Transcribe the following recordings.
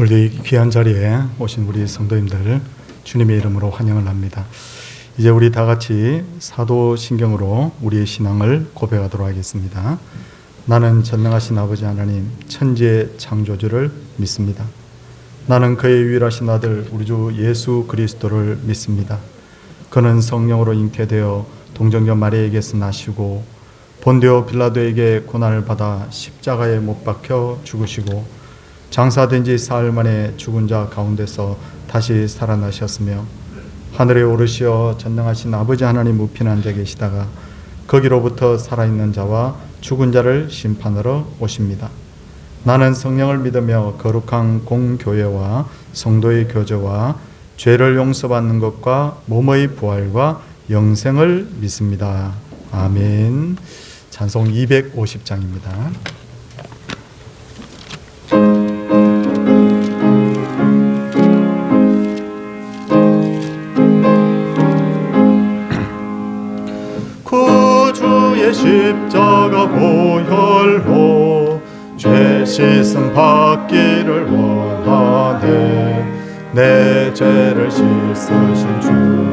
오늘 이 귀한 자리에 오신 우리 성도님들 주님의 이름으로 환영을 합니다. 이제 우리 다 같이 사도신경으로 우리의 신앙을 고백하도록 하겠습니다. 나는 전능하신 아버지 하나님 천지의 창조주를 믿습니다. 나는 그의 유일하신 아들 우리 주 예수 그리스도를 믿습니다. 그는 성령으로 잉태되어 동정녀 마리아에게서 나시고 본디오 빌라도에게 고난을 받아 십자가에 못 박혀 죽으시고 장사된 지 사흘 만에 죽은 자 가운데서 다시 살아나셨으며 하늘에 오르시어 전능하신 아버지 하나님 우편에 앉아 계시다가 거기로부터 살아있는 자와 죽은 자를 심판하러 오십니다. 나는 성령을 믿으며 거룩한 공교회와 성도의 교제와 죄를 용서받는 것과 몸의 부활과 영생을 믿습니다. 아멘. 찬송 250장입니다. 구주의 십자가 보혈로 죄 씻음 받기를 원하네. 내 죄를 씻으신 주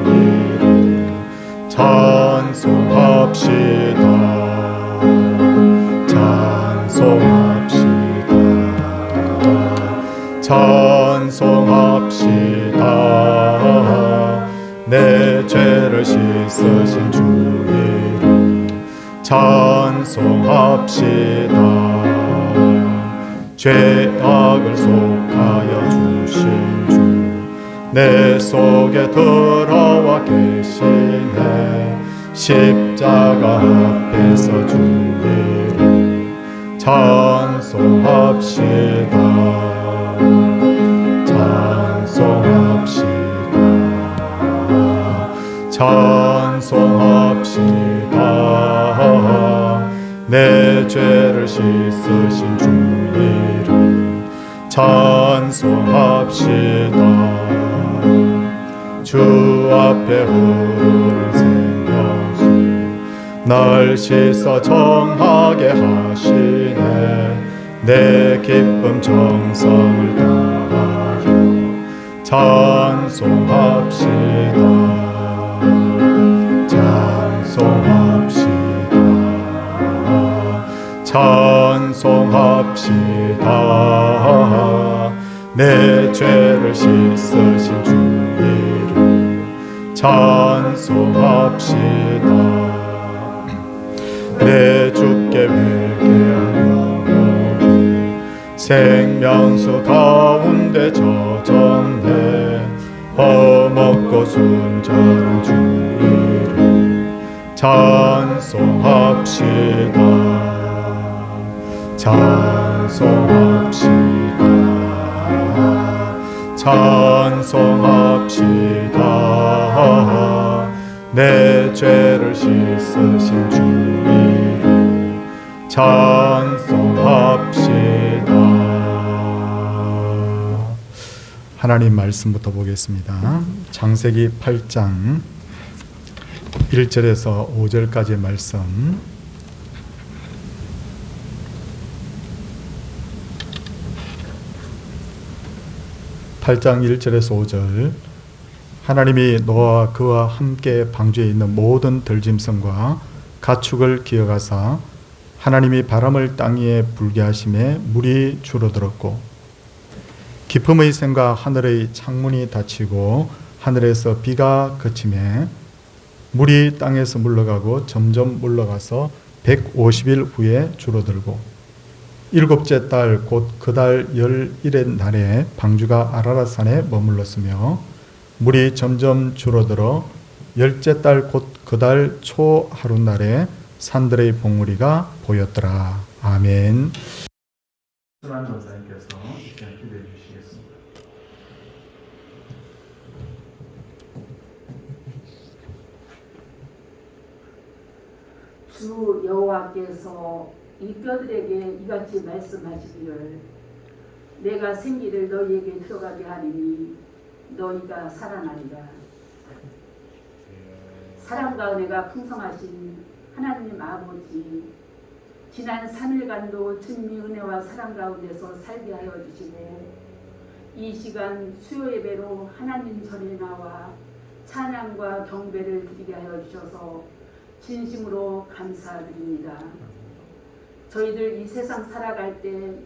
이름 찬송합시다. 찬송합시다. 찬송합시다. 내 죄를 씻으신 주 이름 찬송합시다. 죄악을 속하여 주신 주 내 속에 들어와 계시네. 십자가 앞에서 주 이름 찬송합시다. 찬송합시다. 찬송합시다. 내 죄를 씻으신 주 이름 찬송합시다. 주 앞에 흐르는 생명수 날 씻어 정하게 하시네. 내 기쁨 정성을 다하여 찬송합시다. 찬송합시다. 찬송합시다. 내 죄를 씻으신 주 이름 찬송합시다. 내 주께 회개한 영혼이 생명수 가운데 젖었네. 허먹고 순전한 주 이름 찬송합시다. 찬송합시다. 찬송합시다. 내 죄를 씻으신 주 이름 찬송합시다. 하나님 말씀부터 보겠습니다. 창세기 8장 1절에서 5절까지의 말씀. (8장 1절에서 5절) 하나님이 노아와 그와 함께 방주에 있는 모든 들짐승과 가축을 기억하사 하나님이 바람을 땅 위에 불게 하심에 물이 줄어들었고 깊음의 샘과 하늘의 창문이 닫히고 하늘에서 비가 그치매 물이 땅에서 물러가고 점점 물러가서 150일 후에 줄어들고 일곱째 달 곧 그 달 11의 날에 방주가 아라랏산에 머물렀으며 물이 점점 줄어들어 열째 달 곧 그 달 초 하룻날에 산들의 봉우리가 보였더라. 아멘. 순환 원사님께서 기도해 주시겠습니다. 주 여호와께서 이 뼈들에게 이같이 말씀하시기를 내가 생기를 너희에게 들어가게 하리니 너희가 살아나리라. 사랑과 은혜가 풍성하신 하나님 아버지, 지난 3일간도 주님의 은혜와 사랑 가운데서 살게 하여 주시고 이 시간 수요 예배로 하나님 전에 나와 찬양과 경배를 드리게 하여 주셔서 진심으로 감사드립니다. 저희들 이 세상 살아갈 때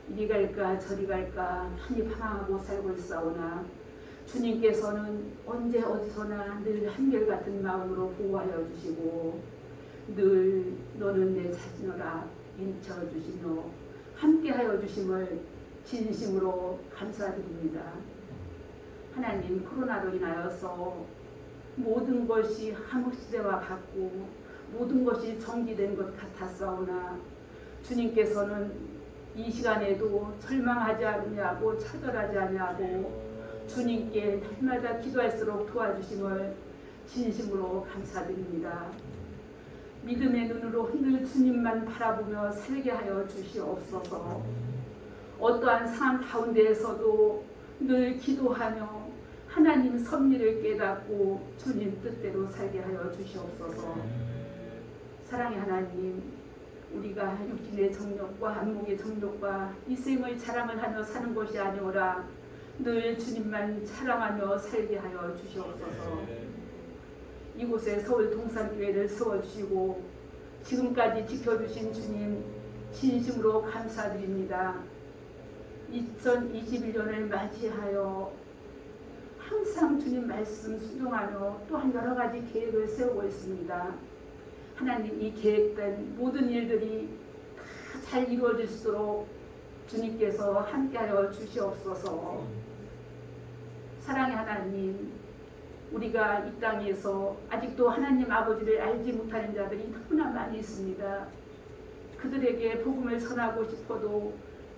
이리 갈까 저리 갈까 많이 방황하고 살고 있사오나 주님께서는 언제 어디서나 늘 한결같은 마음으로 보호하여 주시고 늘 너는 내 자신이라 인쳐주시며 함께하여 주심을 진심으로 감사드립니다. 하나님, 코로나로 인하여서 모든 것이 한국시대와 같고 모든 것이 정지된 것 같았사오나 주님께서는 이 시간에도 절망하지 아니하고 차별하지 아니하고 주님께 날마다 기도할수록 도와주심을 진심으로 감사드립니다. 믿음의 눈으로 늘 주님만 바라보며 살게 하여 주시옵소서. 어떠한 상황 가운데에서도 늘 기도하며 하나님 섭리를 깨닫고 주님 뜻대로 살게 하여 주시옵소서. 사랑의 하나님, 우리가 육신의 정욕과 안목의 정욕과 이 생의 자랑을 하며 사는 것이 아니오라 늘 주님만 자랑하며 살게 하여 주시옵소서. 이곳에 서울 동산교회를 세워주시고 지금까지 지켜주신 주님 진심으로 감사드립니다. 2021년을 맞이하여 항상 주님 말씀 순종하며 또한 여러 가지 계획을 세우고 있습니다. 하나님, 이 계획된 모든 일들이 다 잘 이루어질 수 있도록 주님께서 함께하여 주시옵소서. 사랑의 하나님, 우리가 이 땅에서 아직도 하나님 아버지를 알지 못하는 자들이 너무나 많이 있습니다. 그들에게 복음을 전하고 싶어도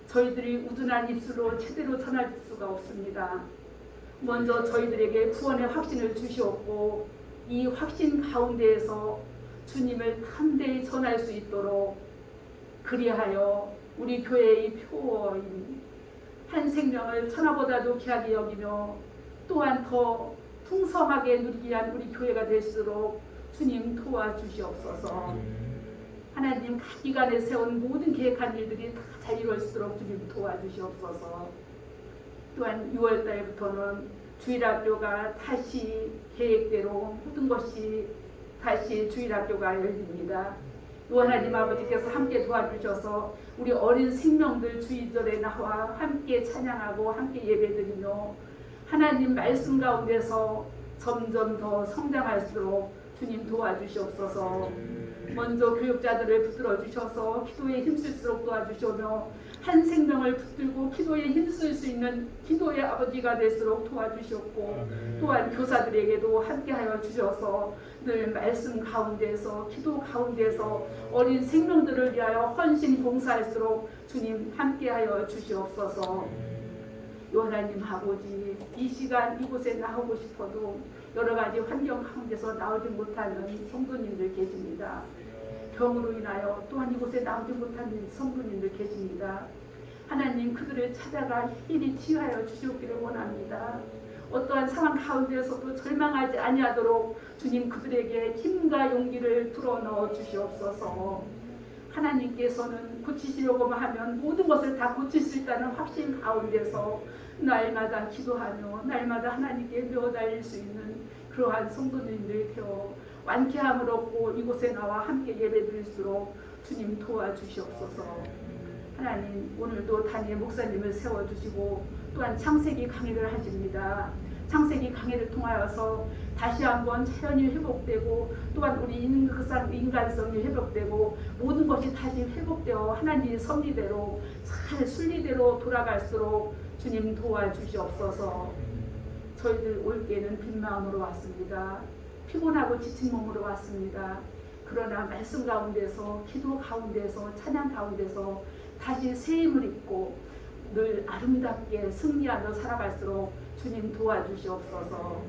저희들이 우둔한 입술로 제대로 전할 수가 없습니다. 먼저 저희들에게 구원의 확신을 주시옵고 이 확신 가운데에서 주님을 담대히 전할 수 있도록 그리하여 우리 교회의 표어인 한 생명을 천하보다도 귀하게 여기며 또한 더 풍성하게 누리기 위한 우리 교회가 될수록 주님 도와주시옵소서. 하나님, 각 기간에 세운 모든 계획한 일들이 다 잘 이루어지도록 주님 도와주시옵소서. 또한 6월달부터는 주일학교가 다시 계획대로 모든 것이 다시 주일학교가 열립니다. 또 하나님 아버지께서 함께 도와주셔서 우리 어린 생명들 주일절에 나와 함께 찬양하고 함께 예배드리며 하나님 말씀 가운데서 점점 더 성장할수록 주님 도와주시옵소서. 먼저 교육자들을 붙들어 주셔서 기도에 힘쓸수록 도와주시오며 한 생명을 붙들고 기도에 힘쓸 수 있는 기도의 아버지가 될수록 도와주시옵고 또한 교사들에게도 함께하여 주셔서 늘 말씀 가운데서 기도 가운데서 어린 생명들을 위하여 헌신 봉사할수록 주님 함께하여 주시옵소서. 하나님 아버지, 이 시간 이곳에 나오고 싶어도 여러 가지 환경 가운데서 나오지 못하는 성도님들 계십니다. 병으로 인하여 또한 이곳에 나오지 못하는 성도님들 계십니다. 하나님, 그들을 찾아가 일이 치유하여 주시옵기를 원합니다. 어떠한 상황 가운데서도 절망하지 아니하도록 주님 그들에게 힘과 용기를 불어넣어 주시옵소서. 하나님께서는 고치시려고만 하면 모든 것을 다 고칠 수 있다는 확신 가운데서 날마다 기도하며 날마다 하나님께 매어달릴 수 있는 그러한 성도님들이 되어 완쾌함을 얻고 이곳에 나와 함께 예배드릴수록 주님 도와주시옵소서. 하나님, 오늘도 담임 목사님을 세워주시고 또한 창세기 강의를 하십니다. 창세기 강의를 통하여서 다시 한번 자연이 회복되고 또한 우리 인간성이 회복되고 모든 것이 다시 회복되어 하나님의 섭리대로 잘 순리대로 돌아갈수록 주님 도와주시옵소서. 저희들 올게는 빈 마음으로 왔습니다. 피곤하고 지친 몸으로 왔습니다. 그러나 말씀 가운데서 기도 가운데서 찬양 가운데서 다시 새 힘을 입고 늘 아름답게 승리하며 살아갈수록 주님 도와주시옵소서.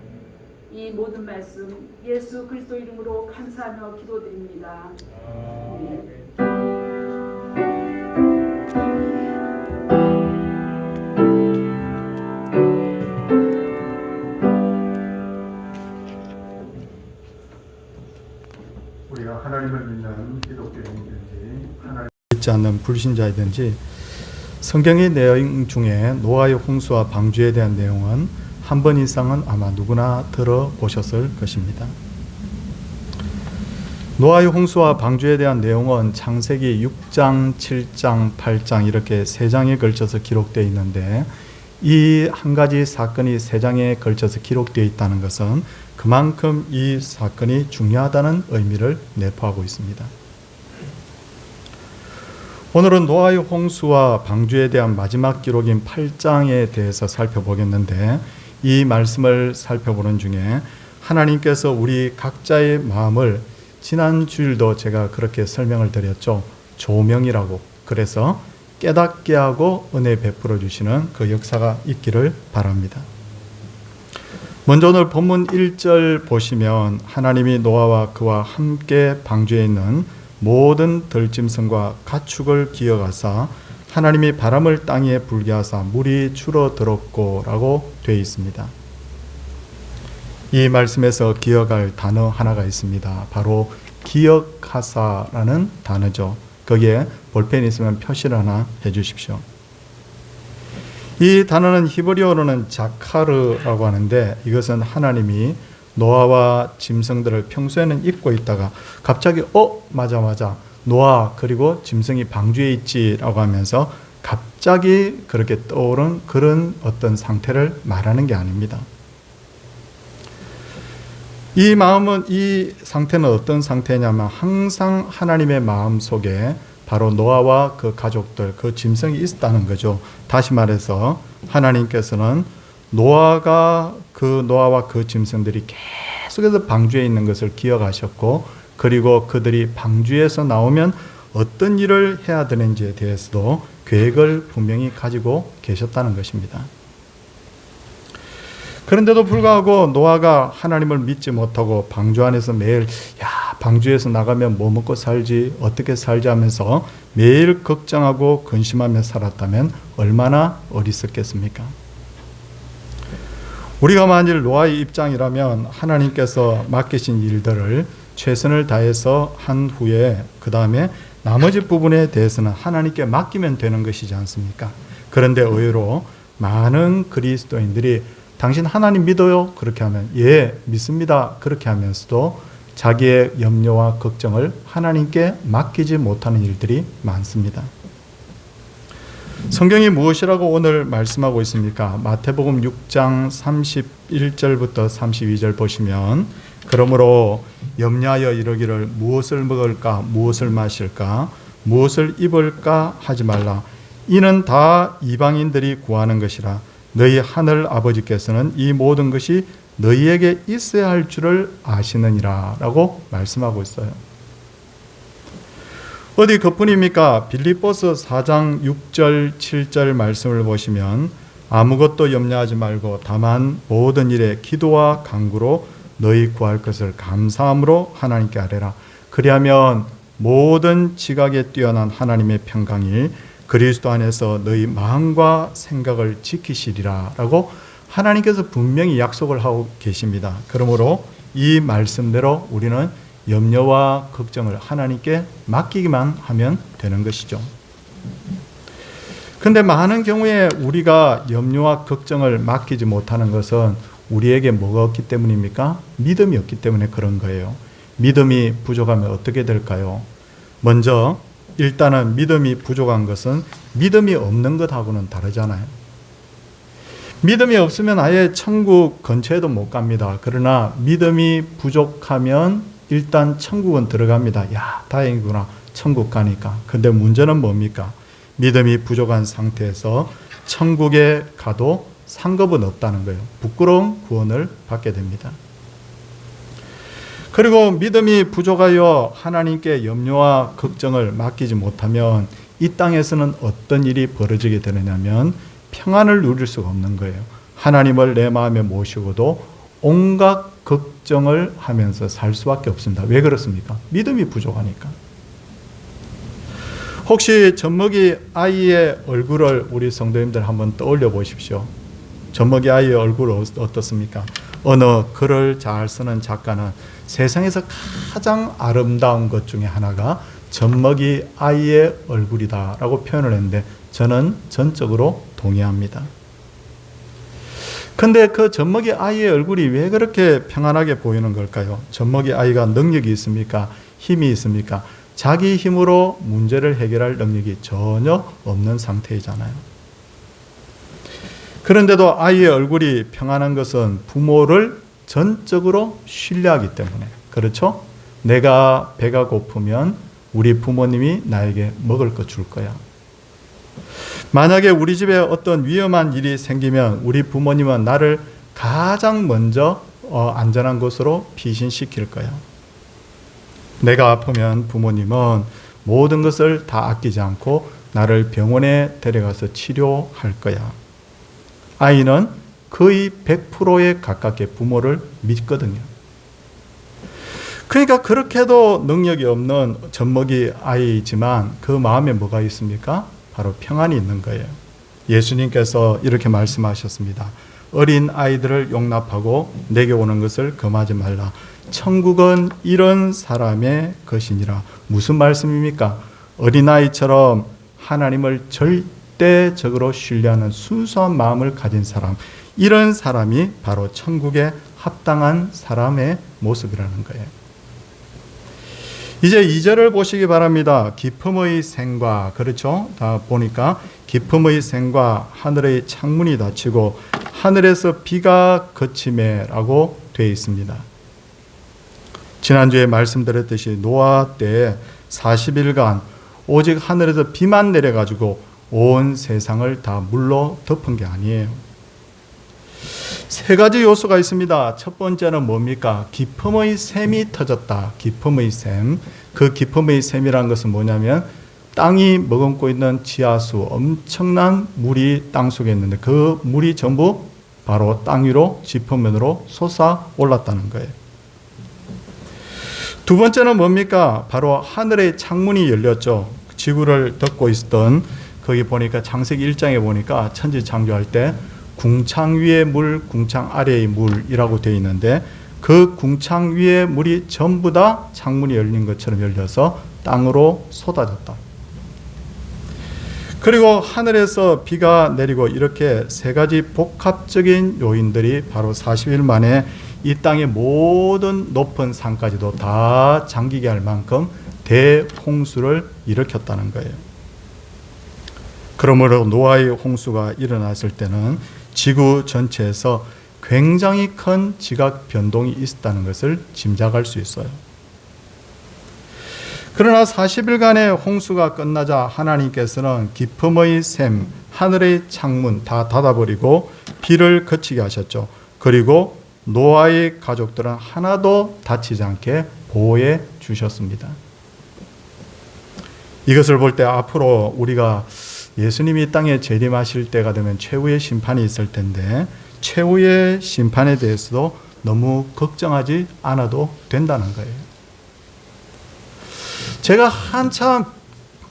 이 모든 말씀 예수 그리스도 이름으로 감사하며 기도드립니다. 네. 우리가 하나님을 믿는 기독교인이든지 하나님을 믿지 않는 불신자이든지 성경의 내용 중에 노아의 홍수와 방주에 대한 내용은 한 번 이상은 아마 누구나 들어보셨을 것입니다. 노아의 홍수와 방주에 대한 내용은 창세기 6장, 7장, 8장 이렇게 3장에 걸쳐서 기록되어 있는데, 이 한 가지 사건이 3장에 걸쳐서 기록되어 있다는 것은 그만큼 이 사건이 중요하다는 의미를 내포하고 있습니다. 오늘은 노아의 홍수와 방주에 대한 마지막 기록인 8장에 대해서 살펴보겠는데, 이 말씀을 살펴보는 중에 하나님께서 우리 각자의 마음을, 지난 주일도 제가 그렇게 설명을 드렸죠. 조명이라고. 그래서 깨닫게 하고 은혜 베풀어 주시는 그 역사가 있기를 바랍니다. 먼저 오늘 본문 1절 보시면 하나님이 노아와 그와 함께 방주에 있는 모든 들짐승과 가축을 기어가사 하나님이 바람을 땅에 불게 하사 물이 줄어들었고 라고 되어 있습니다. 이 말씀에서 기억할 단어 하나가 있습니다. 바로 기억하사라는 단어죠. 거기에 볼펜이 있으면 표시를 하나 해주십시오. 이 단어는 히브리어로는 자카르라고 하는데, 이것은 하나님이 노아와 짐승들을 평소에는 잊고 있다가 갑자기 맞아 노아 그리고 짐승이 방주에 있지라고 하면서 갑자기 그렇게 떠오른 그런 어떤 상태를 말하는 게 아닙니다. 이 상태는 어떤 상태냐면 항상 하나님의 마음 속에 바로 노아와 그 가족들, 그 짐승이 있었다는 거죠. 다시 말해서 하나님께서는 노아와 그 짐승들이 계속해서 방주에 있는 것을 기억하셨고, 그리고 그들이 방주에서 나오면 어떤 일을 해야 되는지에 대해서도 계획을 분명히 가지고 계셨다는 것입니다. 그런데도 불구하고 노아가 하나님을 믿지 못하고 방주 안에서 매일 방주에서 나가면 뭐 먹고 살지, 어떻게 살지 하면서 매일 걱정하고 근심하며 살았다면 얼마나 어리석겠습니까? 우리가 만일 노아의 입장이라면 하나님께서 맡기신 일들을 최선을 다해서 한 후에 그 다음에 나머지 부분에 대해서는 하나님께 맡기면 되는 것이지 않습니까? 그런데 의외로 많은 그리스도인들이 당신 하나님 믿어요? 그렇게 하면 예, 믿습니다. 그렇게 하면서도 자기의 염려와 걱정을 하나님께 맡기지 못하는 일들이 많습니다. 성경이 무엇이라고 오늘 말씀하고 있습니까? 마태복음 6장 31절부터 32절 보시면, 그러므로 염려하여 이르기를 무엇을 먹을까, 무엇을 마실까, 무엇을 입을까 하지 말라. 이는 다 이방인들이 구하는 것이라. 너희 하늘 아버지께서는 이 모든 것이 너희에게 있어야 할 줄을 아시느니라 라고 말씀하고 있어요. 어디 그뿐입니까? 빌립보서 4장 6절 7절 말씀을 보시면 아무것도 염려하지 말고 다만 모든 일에 기도와 간구로 너희 구할 것을 감사함으로 하나님께 아뢰라. 그리하면 모든 지각에 뛰어난 하나님의 평강이 그리스도 안에서 너희 마음과 생각을 지키시리라 라고 하나님께서 분명히 약속을 하고 계십니다. 그러므로 이 말씀대로 우리는 염려와 걱정을 하나님께 맡기기만 하면 되는 것이죠. 그런데 많은 경우에 우리가 염려와 걱정을 맡기지 못하는 것은 우리에게 뭐가 없기 때문입니까? 믿음이 없기 때문에 그런 거예요. 믿음이 부족하면 어떻게 될까요? 먼저 일단은 믿음이 부족한 것은 믿음이 없는 것하고는 다르잖아요. 믿음이 없으면 아예 천국 근처에도 못 갑니다. 그러나 믿음이 부족하면 일단 천국은 들어갑니다. 야, 다행이구나. 천국 가니까. 근데 문제는 뭡니까? 믿음이 부족한 상태에서 천국에 가도 상급은 없다는 거예요. 부끄러운 구원을 받게 됩니다. 그리고 믿음이 부족하여 하나님께 염려와 걱정을 맡기지 못하면 이 땅에서는 어떤 일이 벌어지게 되느냐면 평안을 누릴 수가 없는 거예요. 하나님을 내 마음에 모시고도 온갖 걱정을 하면서 살 수밖에 없습니다. 왜 그렇습니까? 믿음이 부족하니까. 혹시 젖먹이 아이의 얼굴을 우리 성도님들 한번 떠올려 보십시오. 젖먹이 아이의 얼굴은 어떻습니까? 어느 글을 잘 쓰는 작가는 세상에서 가장 아름다운 것 중에 하나가 젖먹이 아이의 얼굴이다 라고 표현을 했는데 저는 전적으로 동의합니다. 근데 그 젖먹이 아이의 얼굴이 왜 그렇게 평안하게 보이는 걸까요? 젖먹이 아이가 능력이 있습니까? 힘이 있습니까? 자기 힘으로 문제를 해결할 능력이 전혀 없는 상태이잖아요. 그런데도 아이의 얼굴이 평안한 것은 부모를 전적으로 신뢰하기 때문에, 그렇죠? 내가 배가 고프면 우리 부모님이 나에게 먹을 거 줄 거야. 만약에 우리 집에 어떤 위험한 일이 생기면 우리 부모님은 나를 가장 먼저 안전한 곳으로 피신시킬 거야. 내가 아프면 부모님은 모든 것을 다 아끼지 않고 나를 병원에 데려가서 치료할 거야. 아이는 거의 100%에 가깝게 부모를 믿거든요. 그러니까 그렇게도 능력이 없는 젖먹이 아이지만 그 마음에 뭐가 있습니까? 바로 평안이 있는 거예요. 예수님께서 이렇게 말씀하셨습니다. 어린 아이들을 용납하고 내게 오는 것을 금하지 말라. 천국은 이런 사람의 것이니라. 무슨 말씀입니까? 어린아이처럼 하나님을 절대적으로 신뢰하는 순수한 마음을 가진 사람, 이런 사람이 바로 천국에 합당한 사람의 모습이라는 거예요. 이제 2절을 보시기 바랍니다. 기품의 생과, 그렇죠? 다 보니까 기품의 생과 하늘의 창문이 닫히고 하늘에서 비가 그치매라고 되어 있습니다. 지난주에 말씀드렸듯이 노아 때에 40일간 오직 하늘에서 비만 내려가지고 온 세상을 다 물로 덮은 게 아니에요. 세 가지 요소가 있습니다. 첫 번째는 뭡니까? 기품의 샘이 터졌다. 기품의 샘. 그 기품의 샘이라는 것은 뭐냐면 땅이 머금고 있는 지하수, 엄청난 물이 땅 속에 있는데 그 물이 전부 바로 땅 위로 지표면으로 솟아 올랐다는 거예요. 두 번째는 뭡니까? 바로 하늘의 창문이 열렸죠. 지구를 덮고 있었던, 거기 보니까 창세기 1장에 보니까 천지 창조할 때 궁창 위의 물, 궁창 아래의 물이라고 되어 있는데 그 궁창 위의 물이 전부 다 창문이 열린 것처럼 열려서 땅으로 쏟아졌다. 그리고 하늘에서 비가 내리고 이렇게 세 가지 복합적인 요인들이 바로 40일 만에 이 땅의 모든 높은 산까지도 다 잠기게 할 만큼 대홍수를 일으켰다는 거예요. 그러므로 노아의 홍수가 일어났을 때는 지구 전체에서 굉장히 큰 지각 변동이 있었다는 것을 짐작할 수 있어요. 그러나 40일간의 홍수가 끝나자 하나님께서는 기품의 샘, 하늘의 창문 다 닫아버리고 비를 그치게 하셨죠. 그리고 노아의 가족들은 하나도 다치지 않게 보호해 주셨습니다. 이것을 볼 때 앞으로 우리가 예수님이 땅에 재림하실 때가 되면 최후의 심판이 있을 텐데 최후의 심판에 대해서도 너무 걱정하지 않아도 된다는 거예요. 제가 한참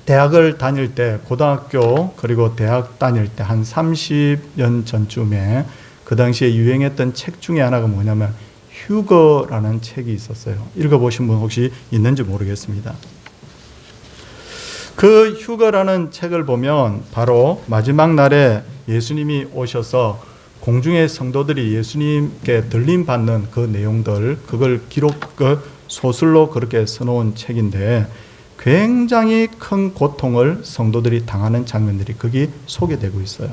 대학을 다닐 때, 고등학교 그리고 대학 다닐 때 한 30년 전쯤에 그 당시에 유행했던 책 중에 하나가 뭐냐면 휴거라는 책이 있었어요. 읽어보신 분 혹시 있는지 모르겠습니다. 그 휴거라는 책을 보면 바로 마지막 날에 예수님이 오셔서 공중의 성도들이 예수님께 들림받는 그 내용들, 그걸 소설로 그렇게 써놓은 책인데 굉장히 큰 고통을 성도들이 당하는 장면들이 거기 소개되고 있어요.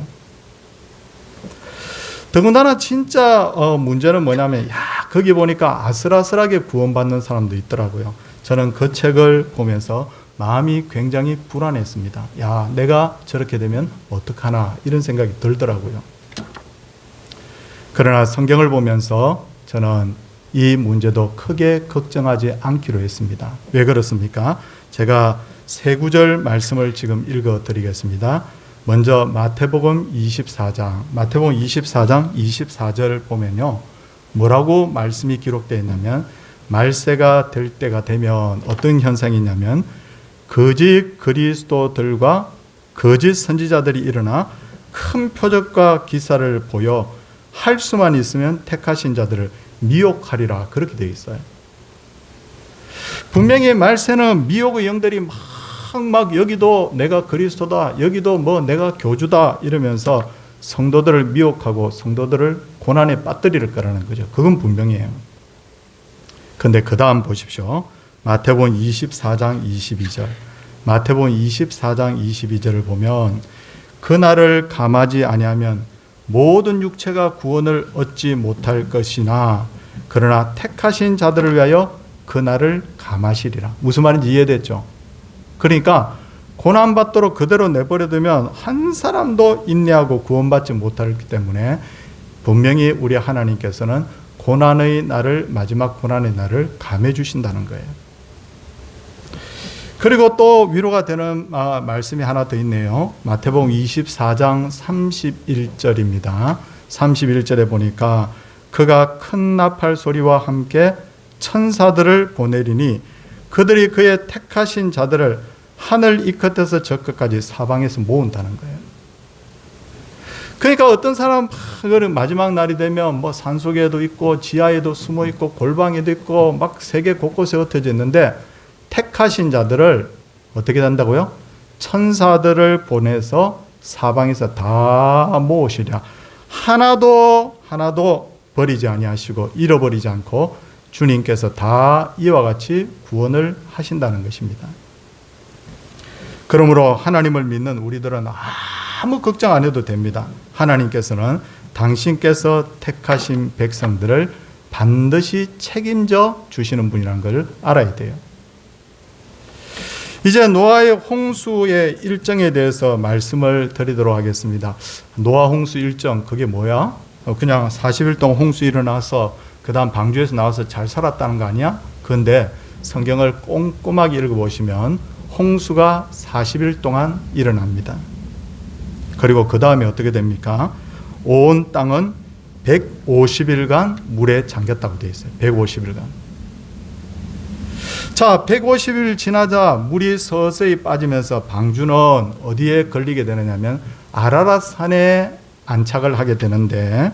더군다나 진짜 문제는 뭐냐면 거기 보니까 아슬아슬하게 구원받는 사람도 있더라고요. 저는 그 책을 보면서 마음이 굉장히 불안했습니다. 내가 저렇게 되면 어떡하나 이런 생각이 들더라고요. 그러나 성경을 보면서 저는 이 문제도 크게 걱정하지 않기로 했습니다. 왜 그렇습니까? 제가 세 구절 말씀을 지금 읽어드리겠습니다. 먼저 마태복음 24장 24절 보면요. 뭐라고 말씀이 기록되어 있냐면 말세가 될 때가 되면 어떤 현상이 있냐면 거짓 그리스도들과 거짓 선지자들이 일어나 큰 표적과 기사를 보여 할 수만 있으면 택하신 자들을 미혹하리라 그렇게 되어 있어요. 분명히 말세는 미혹의 영들이 막 막 여기도 내가 그리스도다, 여기도 뭐 내가 교주다 이러면서 성도들을 미혹하고 성도들을 고난에 빠뜨릴 거라는 거죠. 그건 분명해요. 근데 그 다음 보십시오. 마태복음 24장 22절. 마태복음 24장 22절을 보면 그날을 감하지 아니하면 모든 육체가 구원을 얻지 못할 것이나 그러나 택하신 자들을 위하여 그날을 감하시리라. 무슨 말인지 이해됐죠? 그러니까 고난받도록 그대로 내버려두면 한 사람도 인내하고 구원받지 못하기 때문에 분명히 우리 하나님께서는 고난의 날을, 마지막 고난의 날을 감해 주신다는 거예요. 그리고 또 위로가 되는 말씀이 하나 더 있네요. 마태복음 24장 31절입니다. 31절에 보니까 그가 큰 나팔 소리와 함께 천사들을 보내리니 그들이 그의 택하신 자들을 하늘 이 끝에서 저 끝까지 사방에서 모은다는 거예요. 그러니까 어떤 사람 마지막 날이 되면 뭐 산속에도 있고 지하에도 숨어 있고 골방에도 있고 막 세계 곳곳에 흩어져 있는데 택하신 자들을 어떻게 한다고요? 천사들을 보내서 사방에서 다 모으시랴. 하나도 버리지 아니하시고 잃어버리지 않고 주님께서 다 이와 같이 구원을 하신다는 것입니다. 그러므로 하나님을 믿는 우리들은 아무 걱정 안 해도 됩니다. 하나님께서는 당신께서 택하신 백성들을 반드시 책임져 주시는 분이라는 걸 알아야 돼요. 이제 노아의 홍수의 일정에 대해서 말씀을 드리도록 하겠습니다. 노아 홍수 일정, 그게 뭐야? 그냥 40일 동안 홍수 일어나서 그 다음 방주에서 나와서 잘 살았다는 거 아니야? 그런데 성경을 꼼꼼하게 읽어보시면 홍수가 40일 동안 일어납니다. 그리고 그 다음에 어떻게 됩니까? 온 땅은 150일간 물에 잠겼다고 되어 있어요. 150일간. 자, 150일 지나자 물이 서서히 빠지면서 방주는 어디에 걸리게 되느냐면 아라랏산에 안착을 하게 되는데,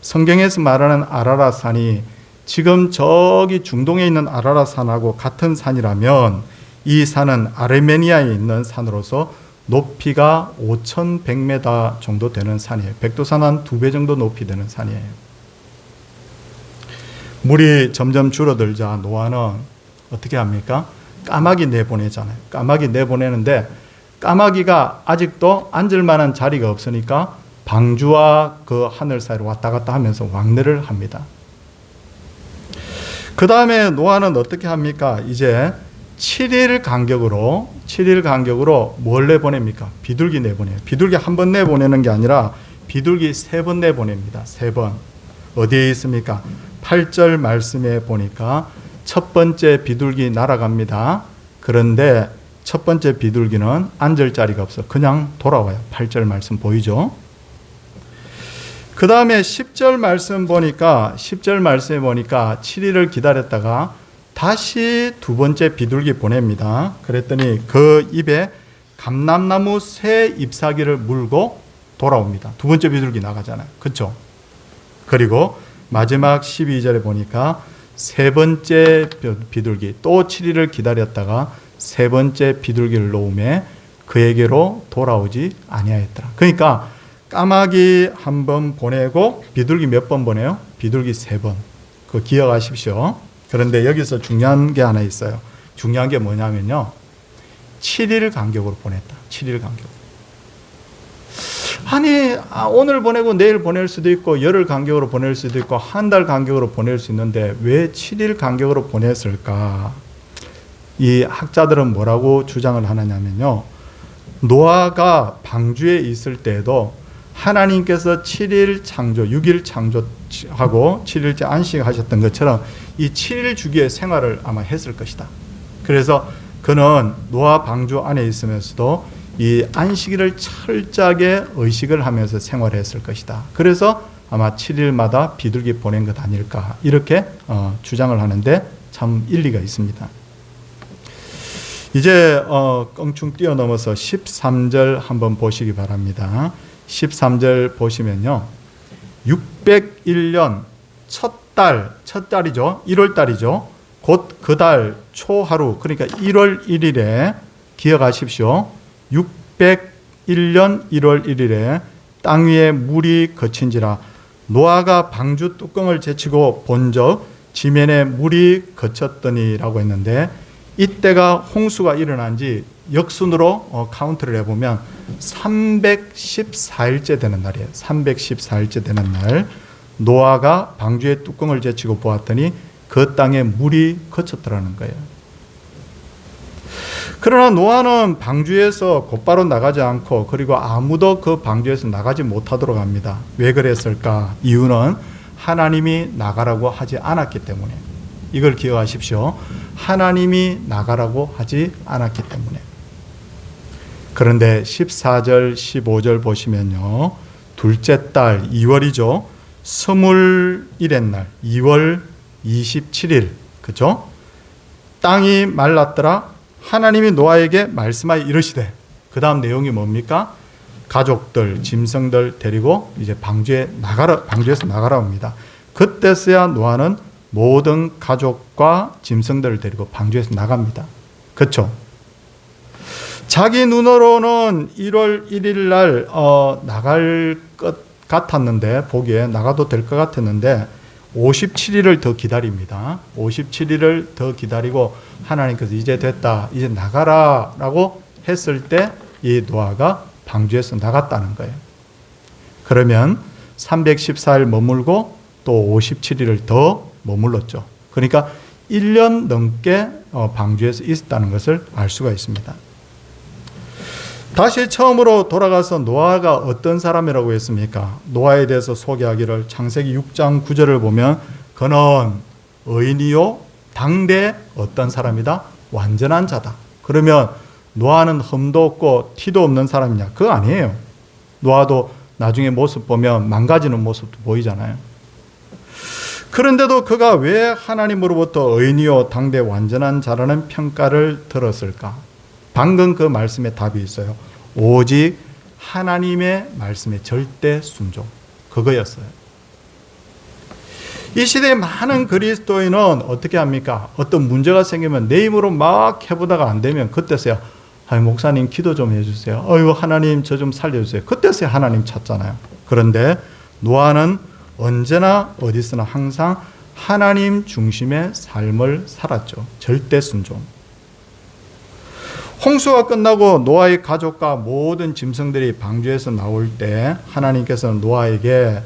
성경에서 말하는 아라랏산이 지금 저기 중동에 있는 아라랏산하고 같은 산이라면 이 산은 아르메니아에 있는 산으로서 높이가 5,100m 정도 되는 산이에요. 백두산 한 2배 정도 높이 되는 산이에요. 물이 점점 줄어들자 노아는 어떻게 합니까? 까마귀 내보내잖아요. 까마귀 내보내는데 까마귀가 아직도 앉을 만한 자리가 없으니까 방주와 그 하늘 사이로 왔다 갔다 하면서 왕래를 합니다. 그 다음에 노아는 어떻게 합니까? 이제 7일 간격으로 뭘 내보냅니까? 비둘기 내보내요. 비둘기 한 번 내보내는 게 아니라 비둘기 3번 내보냅니다. 3번. 어디에 있습니까? 8절 말씀에 보니까 첫 번째 비둘기 날아갑니다. 그런데 첫 번째 비둘기는 앉을 자리가 없어. 그냥 돌아와요. 8절 말씀 보이죠? 그 다음에 10절 말씀 보니까 7일을 기다렸다가 다시 두 번째 비둘기 보냅니다. 그랬더니 그 입에 감람나무 새 잎사귀를 물고 돌아옵니다. 두 번째 비둘기 나가잖아요. 그렇죠? 그리고 마지막 12절에 보니까 세 번째 비둘기, 또 7일을 기다렸다가 세 번째 비둘기를 놓음에 그에게로 돌아오지 아니하였더라. 그러니까 까마귀 한 번 보내고 비둘기 몇 번 보내요? 비둘기 3번. 그거 기억하십시오. 그런데 여기서 중요한 게 하나 있어요. 중요한 게 뭐냐면요, 7일 간격으로 보냈다. 7일 간격. 아니, 오늘 보내고 내일 보낼 수도 있고 열흘 간격으로 보낼 수도 있고 한 달 간격으로 보낼 수 있는데 왜 7일 간격으로 보냈을까? 이 학자들은 뭐라고 주장을 하느냐면요, 노아가 방주에 있을 때에도 하나님께서 7일 창조, 6일 창조하고 7일째 안식하셨던 것처럼 이 7일 주기의 생활을 아마 했을 것이다. 그래서 그는 노아 방주 안에 있으면서도 이 안식일을 철저하게 의식을 하면서 생활했을 것이다. 그래서 아마 7일마다 비둘기 보낸 것 아닐까, 이렇게 주장을 하는데 참 일리가 있습니다. 이제 껑충 뛰어넘어서 13절 한번 보시기 바랍니다. 13절 보시면요, 601년 첫 달이죠. 1월 달이죠. 곧 그 달 초하루, 그러니까 1월 1일에 기억하십시오. 601년 1월 1일에 땅 위에 물이 거친지라 노아가 방주 뚜껑을 제치고 본적 지면에 물이 거쳤더니라고 했는데, 이때가 홍수가 일어난 지 역순으로 카운트를 해보면 314일째 되는 날이에요. 314일째 되는 날 노아가 방주의 뚜껑을 제치고 보았더니 그 땅에 물이 거쳤더라는 거예요. 그러나 노아는 방주에서 곧바로 나가지 않고, 그리고 아무도 그 방주에서 나가지 못하도록 합니다. 왜 그랬을까? 이유는 하나님이 나가라고 하지 않았기 때문에. 이걸 기억하십시오. 하나님이 나가라고 하지 않았기 때문에. 그런데 14절 15절 보시면요, 둘째 달 2월이죠. 스물일의 날 2월 27일, 그죠? 땅이 말랐더라. 하나님이 노아에게 말씀하여 이르시되, 그 다음 내용이 뭡니까? 가족들, 짐승들 데리고 이제 방주에서 나가라 합니다. 그때서야 노아는 모든 가족과 짐승들을 데리고 방주에서 나갑니다. 그렇죠? 자기 눈으로는 1월 1일 날 나갈 것 같았는데, 보기에 나가도 될 것 같았는데 57일을 더 기다립니다. 57일을 더 기다리고 하나님께서 이제 됐다, 이제 나가라 라고 했을 때 이 노아가 방주에서 나갔다는 거예요. 그러면 314일 머물고 또 57일을 더 머물렀죠. 그러니까 1년 넘게 방주에서 있었다는 것을 알 수가 있습니다. 다시 처음으로 돌아가서 노아가 어떤 사람이라고 했습니까? 노아에 대해서 소개하기를 창세기 6장 9절을 보면 그는 의인이요 당대 어떤 사람이다? 완전한 자다. 그러면 노아는 흠도 없고 티도 없는 사람이냐? 그거 아니에요. 노아도 나중에 모습 보면 망가지는 모습도 보이잖아요. 그런데도 그가 왜 하나님으로부터 의인이요 당대 완전한 자라는 평가를 들었을까? 방금 그 말씀에 답이 있어요. 오직 하나님의 말씀에 절대 순종, 그거였어요. 이 시대에 많은 그리스도인은 어떻게 합니까? 어떤 문제가 생기면 내 힘으로 막 해보다가 안 되면 그때서야 목사님 기도 좀 해주세요. 하나님 저 좀 살려주세요. 그때서야 하나님 찾잖아요. 그런데 노아는 언제나 어디서나 항상 하나님 중심의 삶을 살았죠. 절대 순종. 홍수가 끝나고 노아의 가족과 모든 짐승들이 방주에서 나올 때 하나님께서는 노아에게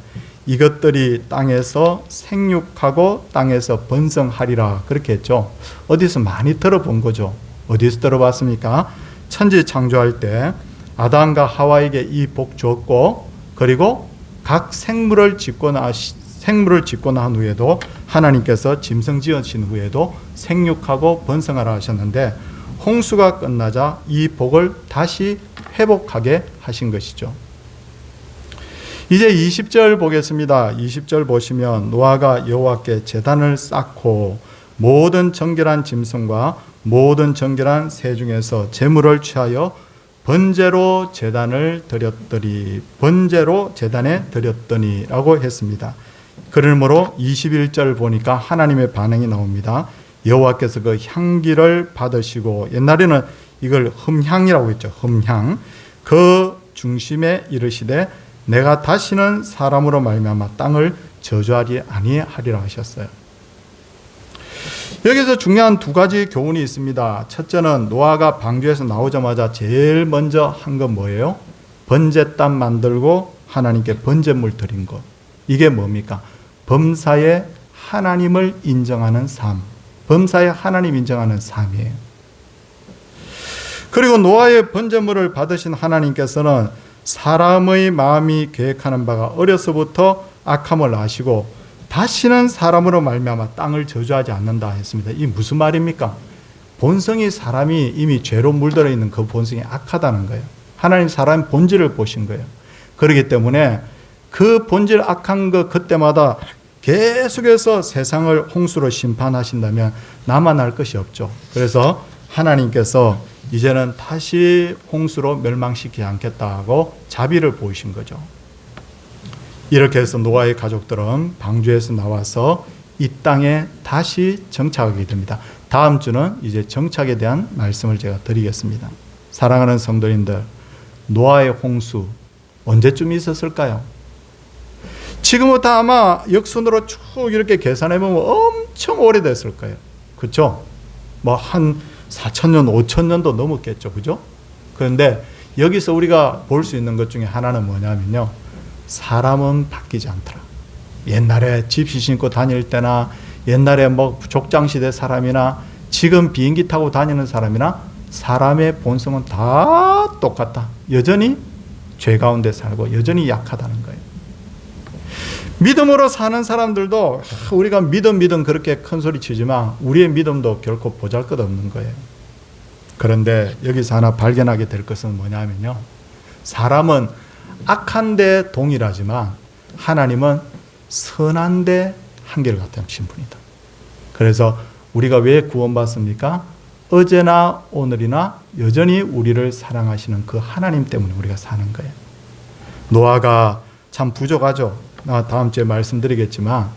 이것들이 땅에서 생육하고 땅에서 번성하리라 그렇게 했죠. 어디서 많이 들어본 거죠. 어디서 들어봤습니까? 천지 창조할 때 아담과 하와에게 이 복 주었고, 그리고 각 생물을 짓고 난 후에도 하나님께서 짐승 지으신 후에도 생육하고 번성하라 하셨는데, 홍수가 끝나자 이 복을 다시 회복하게 하신 것이죠. 이제 20절 보겠습니다. 20절 보시면 노아가 여호와께 제단을 쌓고 모든 정결한 짐승과 모든 정결한 새 중에서 제물을 취하여 번제로 제단에 드렸더니 라고 했습니다. 그러므로 21절 보니까 하나님의 반응이 나옵니다. 여호와께서 그 향기를 받으시고, 옛날에는 이걸 흠향이라고 했죠. 흠향. 그 중심에 이르시되 내가 다시는 사람으로 말미암아 땅을 저주하지 아니하리라 하셨어요. 여기서 중요한 두 가지 교훈이 있습니다. 첫째는 노아가 방주에서 나오자마자 제일 먼저 한 건 뭐예요? 번제단 만들고 하나님께 번제물 드린 것. 이게 뭡니까? 범사에 하나님을 인정하는 삶. 범사에 하나님 인정하는 삶이에요. 그리고 노아의 번제물을 받으신 하나님께서는 사람의 마음이 계획하는 바가 어려서부터 악함을 아시고 다시는 사람으로 말미암아 땅을 저주하지 않는다 했습니다. 이 무슨 말입니까? 본성이 사람이 이미 죄로 물들어 있는 그 본성이 악하다는 거예요. 하나님 사람의 본질을 보신 거예요. 그렇기 때문에 그 본질 악한 것 그때마다 계속해서 세상을 홍수로 심판하신다면 남아날 것이 없죠. 그래서 하나님께서 이제는 다시 홍수로 멸망시키지 않겠다고 자비를 보이신 거죠. 이렇게 해서 노아의 가족들은 방주에서 나와서 이 땅에 다시 정착하게 됩니다. 다음 주는 이제 정착에 대한 말씀을 제가 드리겠습니다. 사랑하는 성도님들, 노아의 홍수 언제쯤 있었을까요? 지금부터 아마 역순으로 쭉 이렇게 계산해 보면 엄청 오래됐을 거예요. 그렇죠? 뭐 한 4,000년, 5,000년도 넘었겠죠. 그죠? 그런데 여기서 우리가 볼 수 있는 것 중에 하나는 뭐냐면요. 사람은 바뀌지 않더라. 옛날에 집시 신고 다닐 때나 옛날에 뭐 족장시대 사람이나 지금 비행기 타고 다니는 사람이나 사람의 본성은 다 똑같다. 여전히 죄 가운데 살고 여전히 약하다는 거예요. 믿음으로 사는 사람들도 우리가 믿음 그렇게 큰 소리 치지만 우리의 믿음도 결코 보잘것없는 거예요. 그런데 여기서 하나 발견하게 될 것은 뭐냐면요. 사람은 악한데 동일하지만 하나님은 선한데 한결같으신 분이다. 그래서 우리가 왜 구원받습니까? 어제나 오늘이나 여전히 우리를 사랑하시는 그 하나님 때문에 우리가 사는 거예요. 노아가 참 부족하죠. 다음 주에 말씀드리겠지만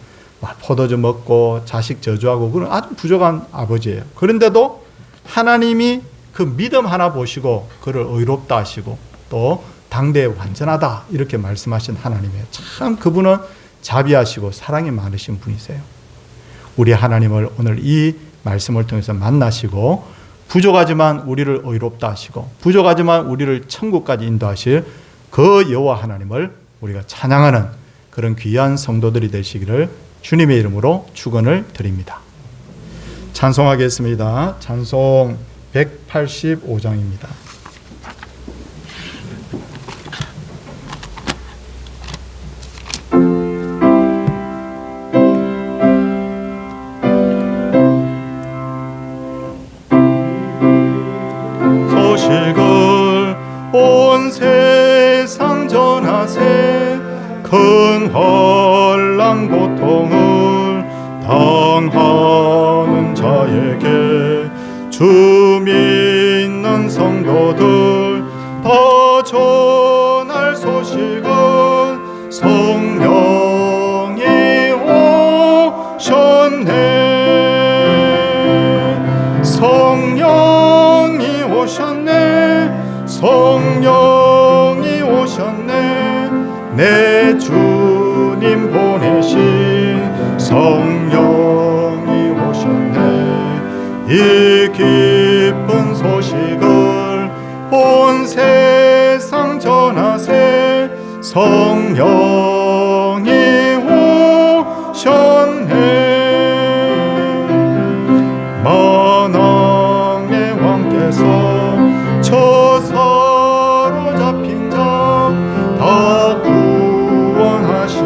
포도주 먹고 자식 저주하고 그런 아주 부족한 아버지예요. 그런데도 하나님이 그 믿음 하나 보시고 그를 의롭다 하시고 또 당대에 완전하다 이렇게 말씀하신 하나님이에요. 참 그분은 자비하시고 사랑이 많으신 분이세요. 우리 하나님을 오늘 이 말씀을 통해서 만나시고 부족하지만 우리를 의롭다 하시고 부족하지만 우리를 천국까지 인도하실 그 여호와 하나님을 우리가 찬양하는 그런 귀한 성도들이 되시기를 주님의 이름으로 축원을 드립니다. 찬송하겠습니다. 찬송 185장입니다. 소식을 온 세상 전하세 큰 환난 고통을 당하는 자에게 주 믿는 성도들 다 전할 소식은 성령이 오셨네. 성령이 오셨네. 성령이 오셨네. 내 주님 보내신 성령이 오셨네. 이 기쁜 소식을 온 세상 전하세 성령이 오셨네. 만왕의 왕께서 저 사로잡힌 자 다 구원하시고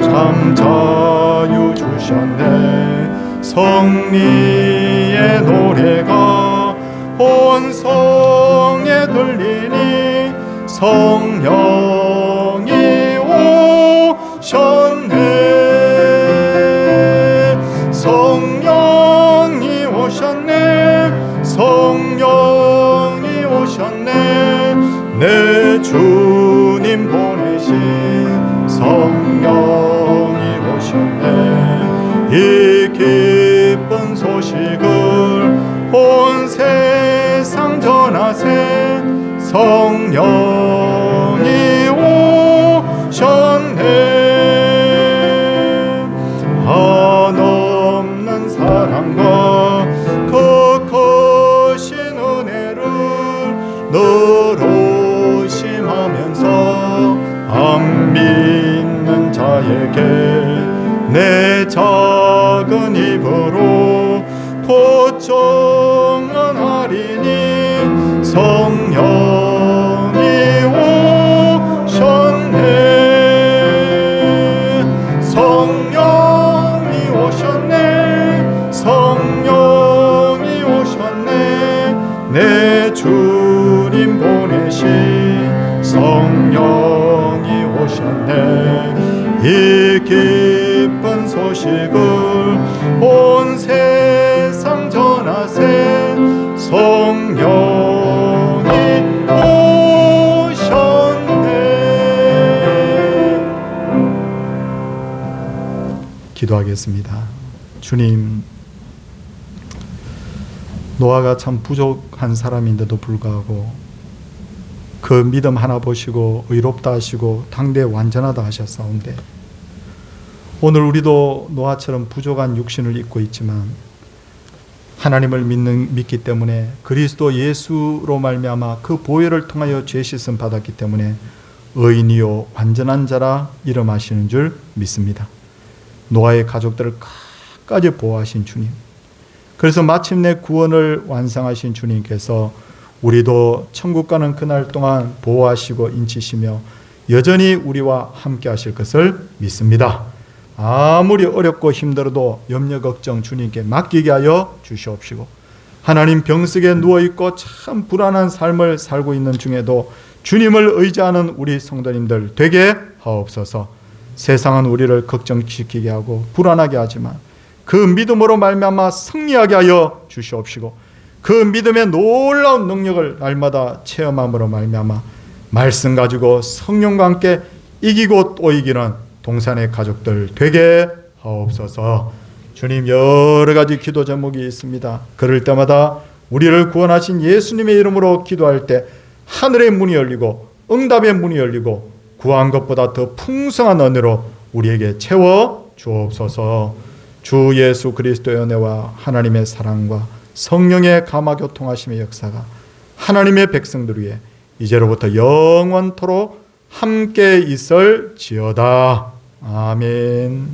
참 자유 주셨네. 성리의 노래가 온 성에 들리니 성령이 오셨네. 성령이 오셨네. 성령이 오셨네. 내 주님 보내신 성령이 오셨네. 이 기쁜 소식을 온 세상 전하세 성령이 오셨네. 한없는 사랑과 그 크신 은혜를 늘 의심하면서 안 믿는 자에게 내 작은 입으로 보증하리니 성령이 오셨네. 성령이 오셨네. 성령이 오셨네. 내 주님 보내신 성령이 오셨네. 이 기쁜 소식을 온 세상 전하세 성령이 오셨네. 기도하겠습니다. 주님, 노아가 참 부족한 사람인데도 불구하고 그 믿음 하나 보시고 의롭다 하시고 당대에 완전하다 하셨사온데, 오늘 우리도 노아처럼 부족한 육신을 입고 있지만 하나님을 믿기 때문에, 그리스도 예수로 말미암아 그 보혈을 통하여 죄 씻음 받았기 때문에 의인이요 완전한 자라 이름하시는 줄 믿습니다. 노아의 가족들을 끝까지 보호하신 주님, 그래서 마침내 구원을 완성하신 주님께서 우리도 천국 가는 그날 동안 보호하시고 인치시며 여전히 우리와 함께 하실 것을 믿습니다. 아무리 어렵고 힘들어도 염려 걱정 주님께 맡기게 하여 주시옵시고, 하나님 병석에 누워있고 참 불안한 삶을 살고 있는 중에도 주님을 의지하는 우리 성도님들 되게 하옵소서. 세상은 우리를 걱정시키게 하고 불안하게 하지만 그 믿음으로 말미암아 승리하게 하여 주시옵시고, 그 믿음의 놀라운 능력을 날마다 체험함으로 말미암아 말씀 가지고 성령과 함께 이기고 또 이기는 동산의 가족들 되게 하옵소서. 주님, 여러 가지 기도 제목이 있습니다. 그럴 때마다 우리를 구원하신 예수님의 이름으로 기도할 때 하늘의 문이 열리고 응답의 문이 열리고 구한 것보다 더 풍성한 은혜로 우리에게 채워 주옵소서. 주 예수 그리스도의 은혜와 하나님의 사랑과 성령의 감화교통하심의 역사가 하나님의 백성들 위해 이제로부터 영원토록 함께 있을지어다. 아멘.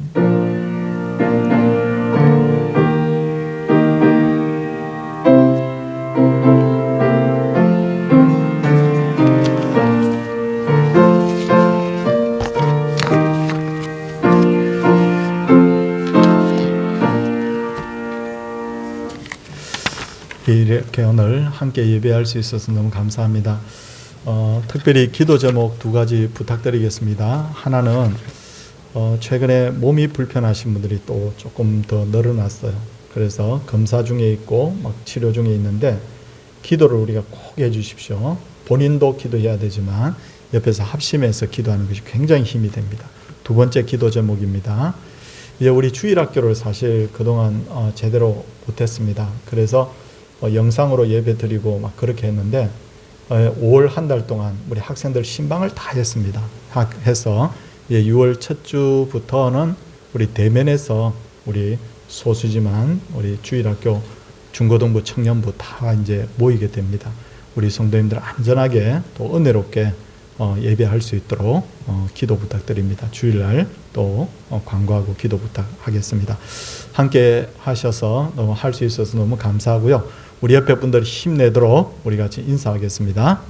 이렇게 오늘 함께 예배할 수 있어서 너무 감사합니다. 특별히 기도 제목 두 가지 부탁드리겠습니다. 하나는 최근에 몸이 불편하신 분들이 또 조금 더 늘어났어요. 그래서 검사 중에 있고 막 치료 중에 있는데 기도를 우리가 꼭 해주십시오. 본인도 기도해야 되지만 옆에서 합심해서 기도하는 것이 굉장히 힘이 됩니다. 두 번째 기도 제목입니다. 이제 우리 주일학교를 사실 그동안 제대로 못했습니다. 그래서 영상으로 예배 드리고 막 그렇게 했는데 5월 한 달 동안 우리 학생들 신방을 다 했습니다. 해서 6월 첫 주부터는 우리 대면에서 우리 소수지만 우리 주일학교 중고등부 청년부 다 이제 모이게 됩니다. 우리 성도님들 안전하게 또 은혜롭게 예배할 수 있도록 기도 부탁드립니다. 주일날 또 광고하고 기도 부탁하겠습니다. 함께 하셔서 너무 할 수 있어서 너무 감사하고요. 우리 옆에 분들 힘내도록 우리 같이 인사하겠습니다.